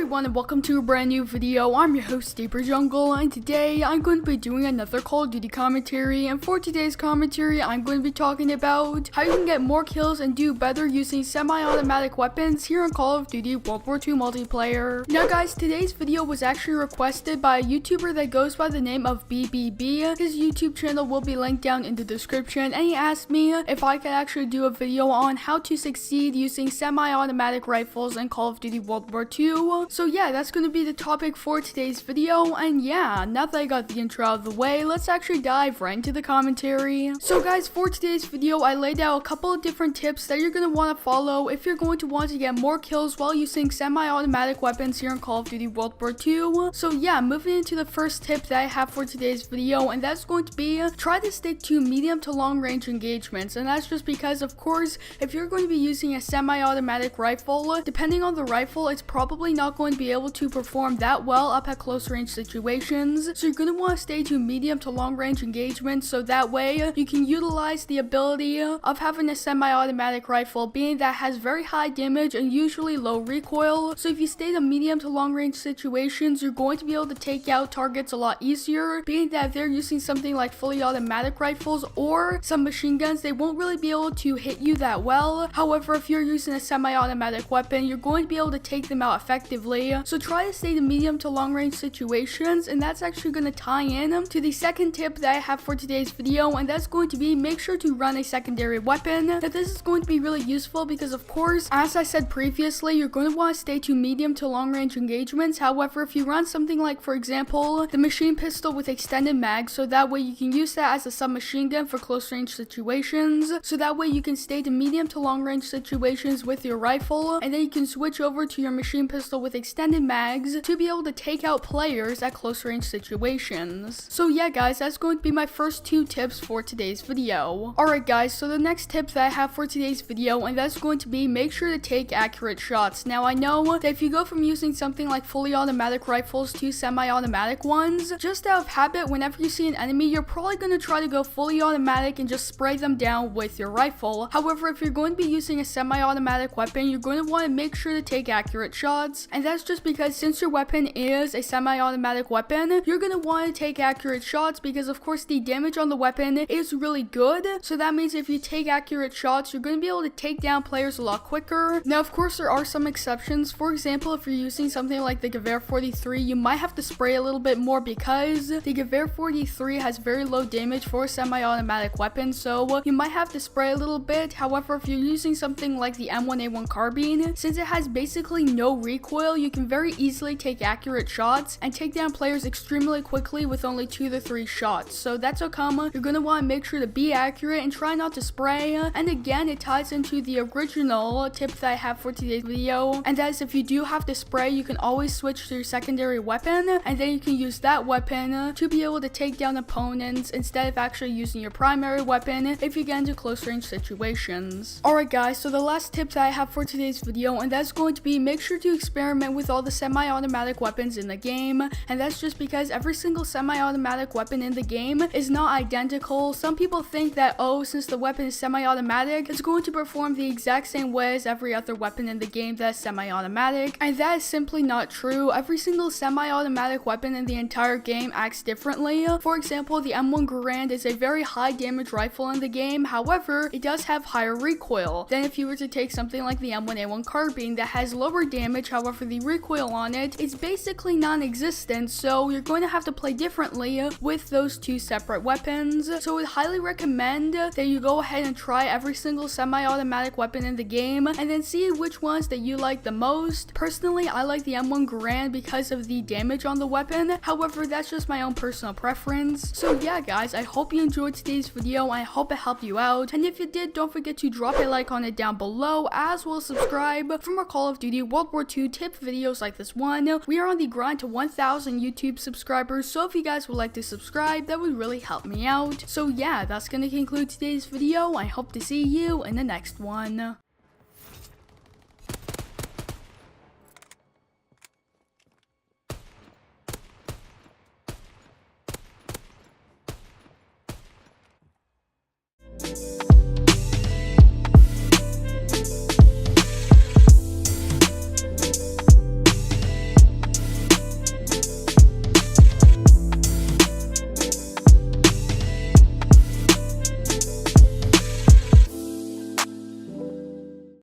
everyone and welcome to a brand new video. I'm your host Deeper Jungle, and today I'm going to be doing another Call of Duty commentary. And for today's commentary, I'm going to be talking about how you can get more kills and do better using semi-automatic weapons here in Call of Duty WW2 multiplayer. Now guys, today's video was actually requested by a YouTuber that goes by the name of BBB. His YouTube channel will be linked down in the description, and he asked me if I could actually do a video on how to succeed using semi-automatic rifles in Call of Duty WW2. So yeah, that's going to be the topic for today's video. And yeah, now that I got the intro out of the way, let's actually dive right into the commentary. So guys, for today's video, I laid out a couple of different tips that you're going to want to follow if you're going to want to get more kills while using semi-automatic weapons here in Call of Duty WW2. So yeah, moving into the first tip that I have for today's video, and that's going to be try to stick to medium to long range engagements. And that's just because, of course, if you're going to be using a semi-automatic rifle, depending on the rifle, it's probably not going to be able to perform that well up at close range situations. So you're going to want to stay to medium to long range engagements, so that way you can utilize the ability of having a semi-automatic rifle, being that has very high damage and usually low recoil. So if you stay to medium to long range situations, you're going to be able to take out targets a lot easier, being that if they're using something like fully automatic rifles or some machine guns, they won't really be able to hit you that well. However, if you're using a semi-automatic weapon, you're going to be able to take them out effectively. So try to stay to medium to long range situations, and that's actually going to tie in to the second tip that I have for today's video, and that's going to be make sure to run a secondary weapon. Now this is going to be really useful because, of course, as I said previously, you're going to want to stay to medium to long range engagements. However, if you run something like, for example, the machine pistol with extended mag, so that way you can use that as a submachine gun for close range situations, so that way you can stay to medium to long range situations with your rifle, and then you can switch over to your machine pistol with extended mags to be able to take out players at close range situations. So yeah guys, that's going to be my first two tips for today's video. Alright guys, so the next tip that I have for today's video, and that's going to be make sure to take accurate shots. Now I know that if you go from using something like fully automatic rifles to semi-automatic ones, just out of habit, whenever you see an enemy, you're probably going to try to go fully automatic and just spray them down with your rifle. However, if you're going to be using a semi-automatic weapon, you're going to want to make sure to take accurate shots, and that's just because since your weapon is a semi-automatic weapon, you're going to want to take accurate shots because, of course, the damage on the weapon is really good. So that means if you take accurate shots, you're going to be able to take down players a lot quicker. Now, of course, there are some exceptions. For example, if you're using something like the Gewehr 43, you might have to spray a little bit more because the Gewehr 43 has very low damage for semi-automatic weapons, so you might have to spray a little bit. However, if you're using something like the M1A1 carbine, since it has basically no recoil, you can very easily take accurate shots and take down players extremely quickly with only 2 to 3 shots. So that's how come you're going to want to make sure to be accurate and try not to spray. And again, it ties into the original tip that I have for today's video, and that is if you do have to spray, you can always switch to your secondary weapon, and then you can use that weapon to be able to take down opponents instead of actually using your primary weapon if you get into close range situations. Alright guys, so the last tip that I have for today's video, and that's going to be make sure to experiment with all the semi-automatic weapons in the game. And that's just because every single semi-automatic weapon in the game is not identical. Some people think that, oh, since the weapon is semi-automatic, it's going to perform the exact same way as every other weapon in the game that's semi-automatic, and that is simply not true. Every single semi-automatic weapon in the entire game acts differently. For example, the M1 Garand is a very high damage rifle in the game. However, it does have higher recoil than if you were to take something like the M1A1 carbine that has lower damage. However, the recoil on it is basically non-existent, so you're going to have to play differently with those two separate weapons. So I would highly recommend that you go ahead and try every single semi-automatic weapon in the game and then see which ones that you like the most. Personally, I like the M1 Garand because of the damage on the weapon. However, that's just my own personal preference. So yeah guys, I hope you enjoyed today's video. I hope it helped you out, and if you did, don't forget to drop a like on it down below, as well as subscribe for more Call of Duty WW2 tip videos like this one. We are on the grind to 1,000 YouTube subscribers, so if you guys would like to subscribe, that would really help me out. So yeah, that's gonna conclude today's video. I hope to see you in the next one.